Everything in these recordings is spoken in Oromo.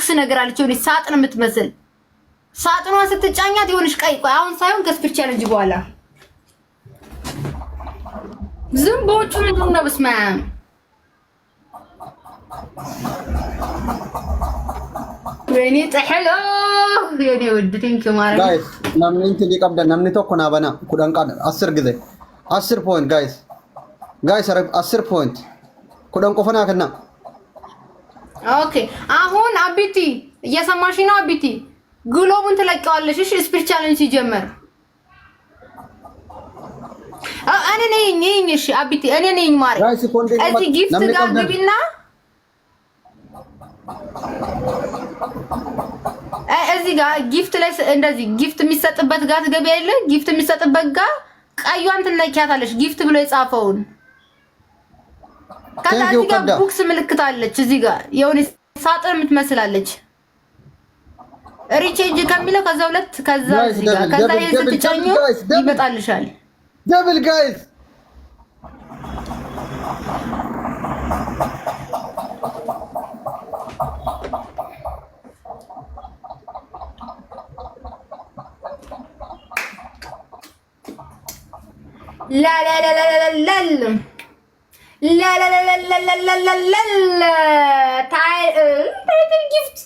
ቦክስ ነገር አለች ወይ ሳጥን የምትመስል ሳጥኗ ስትጫኛት ይሆንሽ ቀይ ቆይ አሁን ሳይሆን ከስፒር ቻሌንጅ በኋላ ዝምቦቹ ምንድን ነው በስመ አብ ወይኔ ጥሕሎ የኔ ውድ ቲንክ ማረግ ጋይስ namni inti liqabda namni tokko na bana kudan qad 10 gize 10 point guys 10 point kudan qofana kana ኦኬ አሁን አቢቲ እየሰማሽ ነው አቢቲ ግሎቡን ትለቀዋለሽ እሺ ስፒር ቻሌንጅ ሲጀመር እኔ ነኝ እሺ አቢቲ እኔ ነኝ ማረ እዚህ ጊፍት ጋር ግቢና እዚህ ጋር ጊፍት ላይ እንደዚህ ጊፍት የሚሰጥበት ጋር ትገቢ አይደል ጊፍት የሚሰጥበት ጋር ቀዩን ትለኪያታለሽ ጊፍት ብሎ የጻፈውን ከዛ እዚህ ጋር ቦክስ ምልክት አለች እዚህ ጋር የሆነ ሳጥን የምትመስላለች ሪቼንጅ ከሚለው ከዛ ሁለት ከዛ እዚህ ጋር ከዛ የስትጫኙ ይመጣልሻል ደብል ጋይስ لا لا لا لا لا لا لا لا لا لا لا لا لا لا تعال الجفت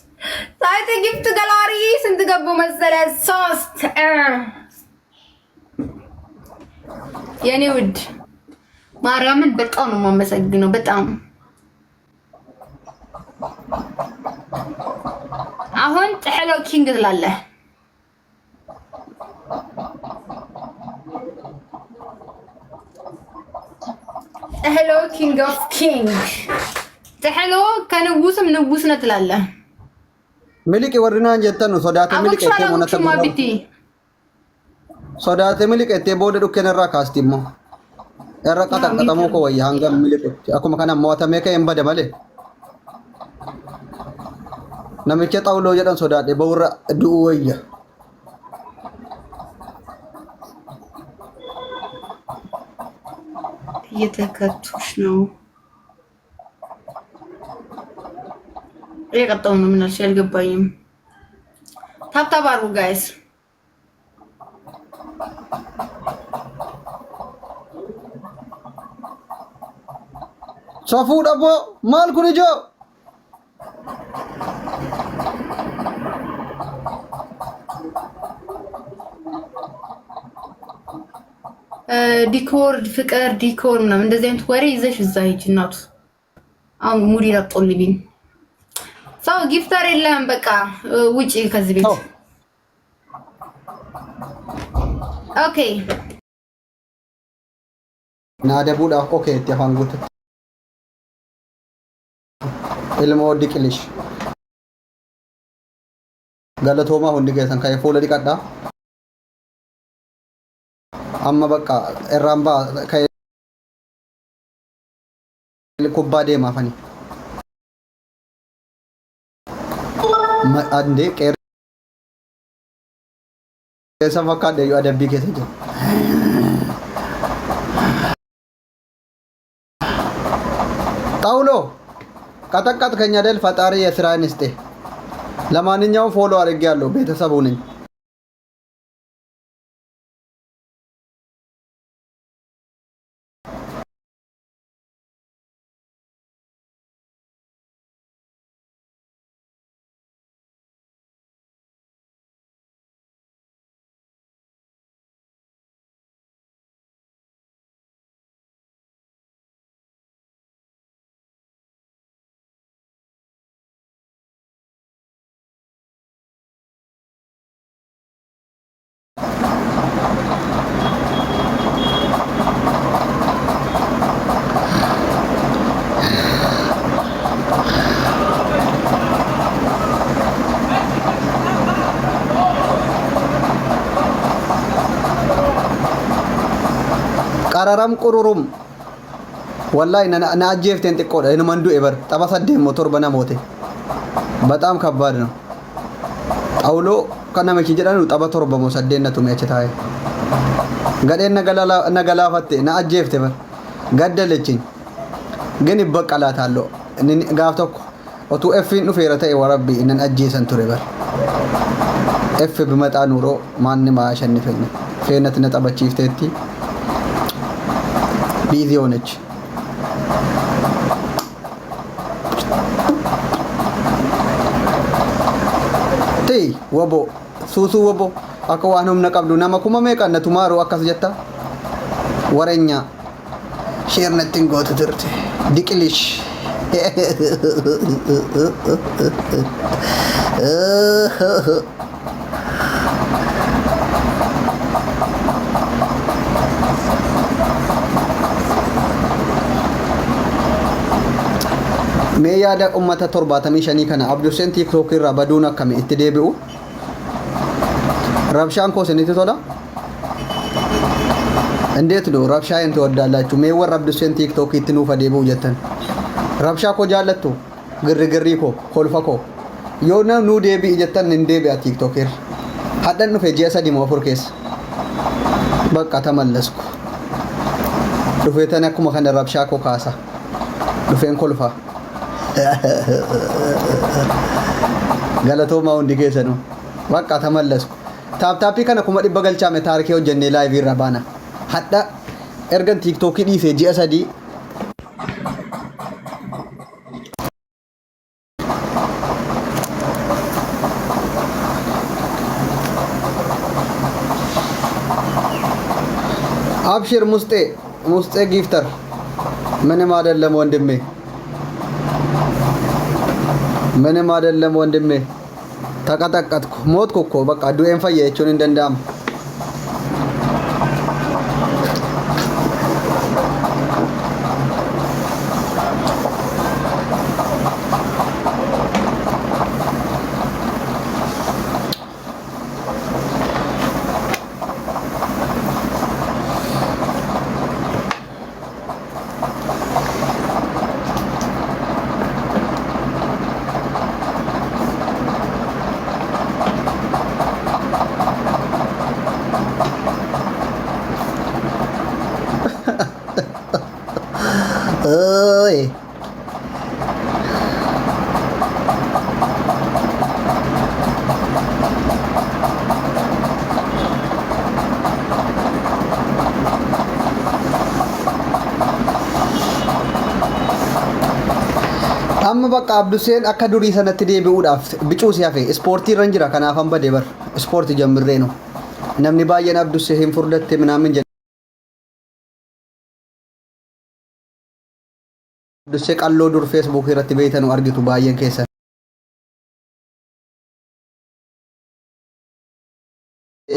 تعال الجفت جلاري سنت جابو مثلا صوست يعني ود ማርያምን በጣም ነው የማመሰግነው በጣም አሁን ጥሕሎ ኪንግ ትላለህ ጥሕሎ ኪንግ ኦፍ ኪንግ ጥሕሎ ከንጉስም ንጉስ ነው ትላለህ ሚሊክ ወርና እንጀተን ነው ሶዳተ ሚሊክ እቴ ሞነተ ሶዳተ ሚሊክ እቴ ቦደ ዱከነራ ካስቲሞ erraqata qatamu ko wayya hangam miliqe akuma kana mootame ka embade male namicha tawlo jedhan sodaade bawra du'u wayya እየተከቱሽ ነው የቀጣው ነው ምን አልሽ አልገባኝም ታብታባሩ ጋይስ Safu dabo mal kuni jo ዲኮር ፍቅር ዲኮር ምናምን እንደዚህ አይነት ወሬ ይዘሽ እዛ ሂጂ እናቱ አሁን ሙዲ ረጥቶልኝ ሰው ጊፍተር የለም በቃ ውጪ ከዚህ ቤት ኦኬ ናደቡዳ ኦኬ ተፋንጉት ilmo dikilish galatoma hundi gesan kay fola dikadda amma bakka eramba kay kubade mafani ma ande kere esa makade yo adabbi kese taulo ቀጠቀጥ ከኛ ደል ፈጣሪ የስራን ይስጤ ለማንኛውም ፎሎ አድርጌያለሁ ቤተሰቡ ነኝ ቀራራም ቁሩሩም ወላሂ ናጄፍቴን ጥቆ እነ መንዱ ኤቨር ጠባሰደ ሞተር በና ሞቴ በጣም ከባድ ነው ጣውሎ ከነመኪ ጀዳኑ ጠባቶር በመሰደነቱ መቸታይ ገደነ ገላፋቴ ናጄፍቴ በር ገደለችኝ ግን ይበቀላታለሁ ጋፍቶክ otu effin dhufeera ta'e warabbi innan ajjeesan ture bar eff bimaxaa nuuroo maanni maa shannifenne feenatti na taphachiifteetti biizii hoonech tei wabo suusuu wabo akka waan humna qabdu nama kuma meeqa na tumaaroo akkas jetta warenya sheernatti hin gootu turte diqilish mee yaada ummata 75 kana Abduseen TikTok irraa baduun akkami itti deebi'u rabshaan koo isinitti tola እንዴት ነው ረብሻዬን ትወዳላችሁ ሜወር Abduseen TikTok itti nuuf deebi'u jettan rabshaa ko jaallattu girgirri ko kolfa ko yoo na nu deebi'i jettan hin deebi'a TikTok irra haddan dhufe ji'a 3 moo 4 keessa bakka tamallasku dhufeetan akkuma kana rabshaa ko kaasa dhufeen kolfa galatooma hundi keessanu bakka tamallasku taaptaappii kana kuma dhibba galchaame taarikee hojjennee live irra baana hadda ergan TikTok dhiisee ji'a 3 አብሽር ሙስጤ ጊፍተር ምንም አይደለም ወንድሜ ተቀጠቀጥኩ ሞትኩ እኮ በቃ ዱኤን ፈየቹን እንደንዳም ơi amma bakka Abduseen akka durii sanatti deebi'uudhaaf bicuu si hafe ispoortii irra jira kanaaf hamba deebar ispoortii jammirree no namni baay'een Abdusee hin furdatte minaamin Abdusee qalloo dur Facebook irratti beeytanu argitu baay'een keessa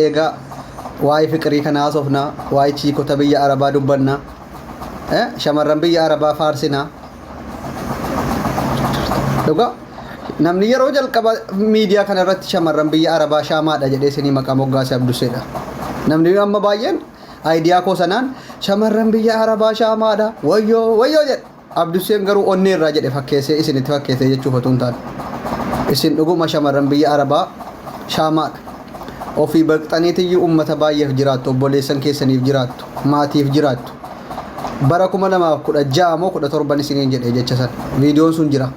eega waa'ee fiqirii kana haasofna waa'ee chiikota biyya arabaa dubbanna shamarran biyya arabaa faarsina dhugaa namni yeroo jalqaba miidiyaa kana irratti shamarran biyya arabaa shaamaadha jedhee isinii maqaa moggaase Abduseedha namni amma baay'een aidiyaa koo sanaan shamarran biyya arabaa shaamaadha wayyoo jedhe Abduseen garuu onnee irraa jedhe fakkeessee isinitti fakkeessee jechuuf otoo hin taane isin dhuguma shamarran biyya arabaa shaamaadha ofii baqxaniitiyyuu ummata baay'eef jiraattu obboleessan keessaniif jiraattu maatiif jiraattu bara 2016 moo 17 isiniin jedhe jecha san viidiyoon sun jira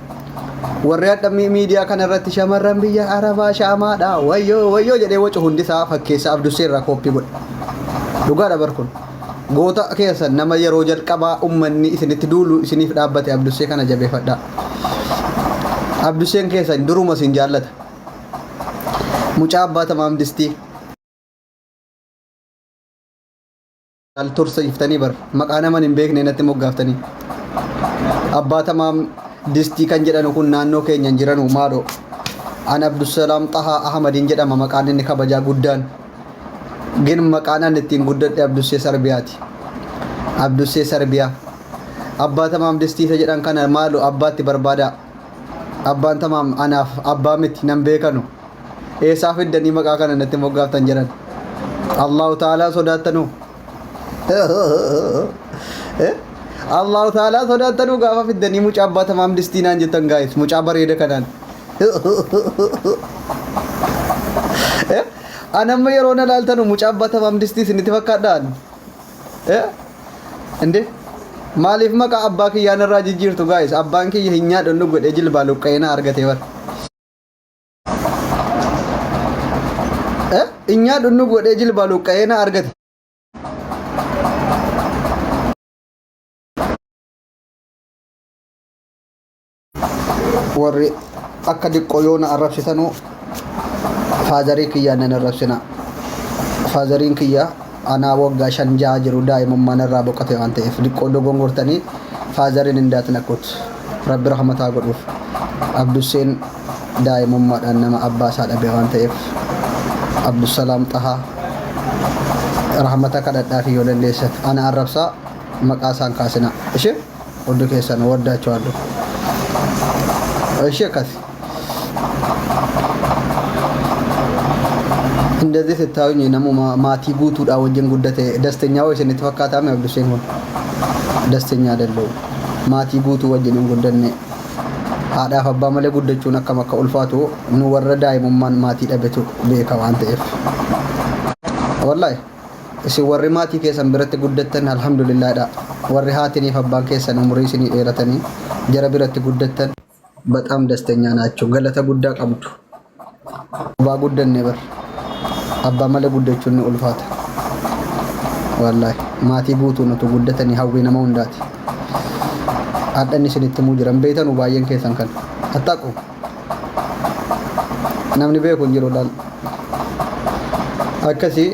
warri adhamii miidiyaa kana irratti shamarran biyya arabaa shaamaadha wayyoo jedhee wacu hundisaa fakkeessa Abdusee irraa kooppii godhe dhugaadha barkun goota keessan nama yeroo jalqabaa ummanni isinitti duulu isiniif dhaabbate Abdusee kana jabeeffadhaa Abduseen keessan duruma isin jaallata mucaa abbaa tamaam distii al tursa iftanii bar maqaa naman hin beekne natti moggaaftanii abbaa tamaam distii kan jedhanu kun naannoo keenyan jiranu maadho an Abdusalaam Xahaa Ahmadin jedhama maqaan inni kabajaa guddaan gin maqaan an ittiin guddadhe Abdusee Sarbiyaati Abdusee Sarbiyaa abbaa tamaam distii isa jedhan kana maadho abbaatti barbaada abbaan tamaam anaaf abbaa miti nan beekanu eesaa fiddanii maqaa kana natti moggaaftan jedhan Allahu Ta'ala sodaattanu Allahu Ta'ala sodaattanu gaafa fiddanii mucaa abbaa tamaam distii naan jettan gaayis mucaa bareeda kanaan anamma yeroo na laaltanu mucaa abbaa tamaam distii isinitti fakkaadhaan inde Maaliif maqaa abbaa kiyyaan irraa jijjiirtu guys? Abbaan kiyya hin nyaadhu nu godhee jilbaa luqqeena argate bar. Hin nyaadhu nu godhee jilbaa luqqeena argate. Warri akka diqqoo yoo na arrabsitanuu faazarii kiyyaan nan arrabsina. Faazariin kiyya anaa waggaa 5 jaha jiru daa'imummaan irraa boqote waan ta'eef diqqoo dogongortanii faazariin hindaatna kut rabbi rahmataa godhuuf Abduseen daa'imummaadhaan nama abbaa isaa dhabe waan ta'eef Abdusalaam Xahaa rahmata kadhadhaa fi yoo dandeessan ana arrabsaa maqaa isaan kaasina ishee hundi keessan waddaachwaadhu ishee akkasi እንደዚህ ስታዩኝ ነሙ ማቲ ጉቱዳ ወንጀን ጉደቴ ደስተኛ ወይ ስንት ፈካታም ያብዱሴን ሆን ደስተኛ አይደለው ማቲ ጉቱ ወንጀን ጉደኔ አዳ ፈባ መለ ጉደቹን አከመከ ኡልፋቱ ኑ ወረዳ ይሙማን ማቲ ደበቱ በከው አንተ እፍ ወላሂ እሺ ወሪ ማቲ ከሰን ብረት ጉደተን አልহামዱሊላህ ዳ ወሪ ሃቲኒ ፈባን ከሰን ኡምሪሲኒ ኤረተኒ ጀረ ብረት ጉደተን በጣም ደስተኛ ናቸው ገለተ ጉዳ ቀምቱ ባጉደን ነበር አባ መለ ጉደቹን ኡልፋት ወላሂ ማቲ ጉቱ ነው ጉደተኒ ሀዊ ነመው እንዳት አደኒ ስንት ሙጅረም ቤተኑ ባየን ከሰን ከን አጣቁ namni beeku jiruudhaan akkasi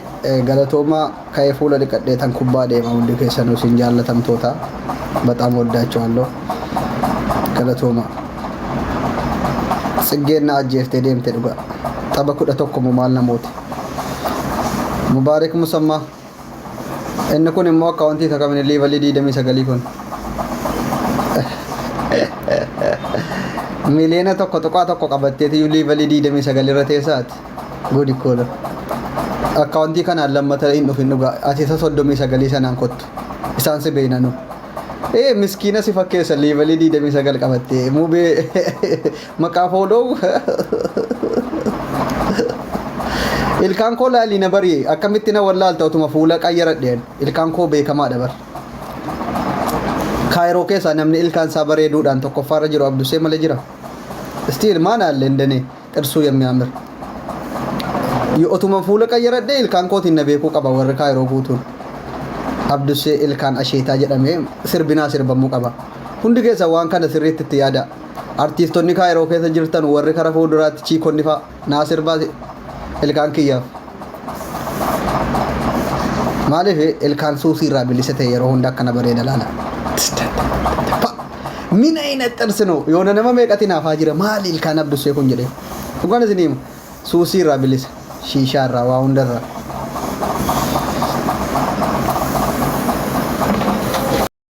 galatooma ka'ee fuula dhiqadheetan kubbaa deema hundi keessanuu sin jaallatamtoota በጣም ወዳቸዋለሁ galatooma ጽጌና አጀፍቴ ደምቴ ዱጋ ጠበኩደ tokko maal namooti ሙባረክ ሙሰማ inni kun immoo akkaawuntii takamne leevalii 29 kun miliyoona tokko qabatteeti leevalii 29 irra teessaati gudi kola akkaawuntii kana lammata hin dhufin dhugaa ati 39 sanaan kottu isaan si beeynanu miskiina si fakkeessa leevalii 29 qabattee mubee maqaa foodoo ilkaan koo laali na bari akkamitti na wallaalta utuma fuula qayyaradheen ilkaan koo beekamaadha bar kaayiroo keessa namni ilkaan isaa bareeduudhaan tokkoffaarra jiru Abdusee malee jira stiil maan alle እንደኔ ጥርሱ የሚያምር utuma fuula qayyaradhee ilkaan kootiin na beekuu qaba warri kaayiroo guutuun Abdusee ilkaan asheetaa jedhamee sirbinaa sirbamuu qaba hundi keessa waan kana sirriitti itti yaada artiistonni kaayiroo keessa jirtan warri kara fuulduraatti chiikonni fa'a naa sirbaa ilkaan kiyyaaf maaliif ilkaan suusii irraa bilisa ta'e yeroo hunda akkana bareeda laala mina ina xarsino yoona nama meeqatiin afaa jira maali ilkaan Abdusee kun jedhee dhugaan isiniima suusii irraa bilisa shiishaa irraa waa hundarraa